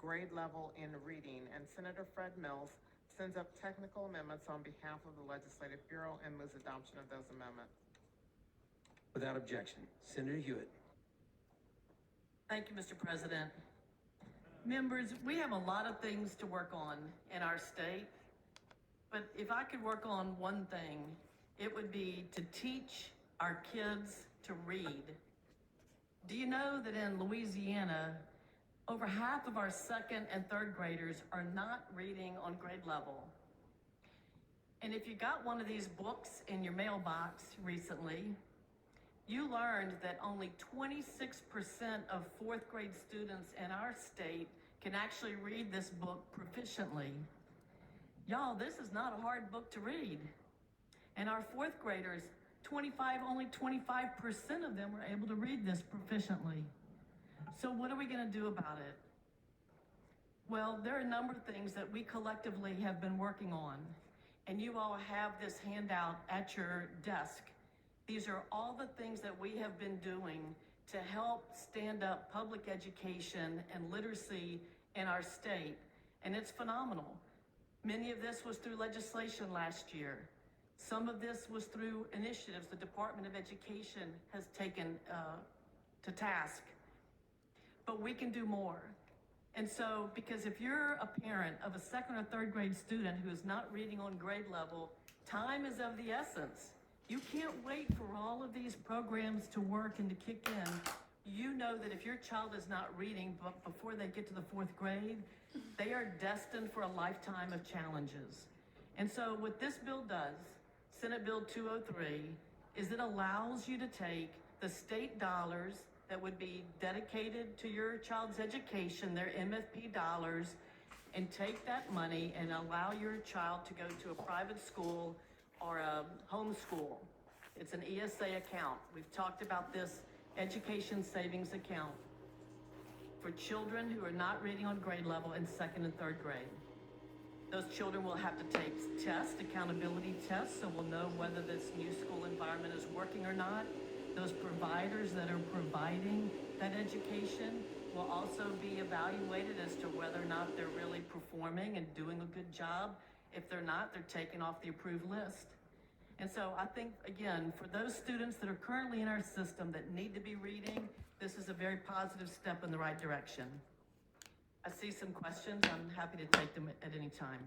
grade level in reading, and Senator Fred Mills sends up technical amendments on behalf of the Legislative Bureau and moves adoption of those amendments. Without objection, Senator Hewitt. Thank you, Mr. President. Members, we have a lot of things to work on in our state, but if I could work on one thing, it would be to teach our kids to read. Do you know that in Louisiana, over half of our second and third graders are not reading on grade level? And if you got one of these books in your mailbox recently, you learned that only 26% of fourth grade students in our state can actually read this book proficiently. Y'all, this is not a hard book to read. And our fourth graders, only 25% of them were able to read this proficiently. So what are we gonna do about it? Well, there are a number of things that we collectively have been working on, and you all have this handout at your desk. These are all the things that we have been doing to help stand up public education and literacy in our state, and it's phenomenal. Many of this was through legislation last year. Some of this was through initiatives the Department of Education has taken to task. But we can do more. And so, because if you're a parent of a second or third grade student who is not reading on grade level, time is of the essence. You can't wait for all of these programs to work and to kick in. You know that if your child is not reading before they get to the fourth grade, they are destined for a lifetime of challenges. And so what this bill does, Senate Bill 203, is it allows you to take the state dollars that would be dedicated to your child's education, their MFP dollars, and take that money and allow your child to go to a private school or a homeschool. It's an ESA account. We've talked about this education savings account for children who are not reading on grade level in second and third grade. Those children will have to take tests, accountability tests, so we'll know whether this new school environment is working or not. Those providers that are providing that education will also be evaluated as to whether or not they're really performing and doing a good job. If they're not, they're taken off the approved list. And so I think, again, for those students that are currently in our system that need to be reading, this is a very positive step in the right direction. I see some questions. I'm happy to take them at any time.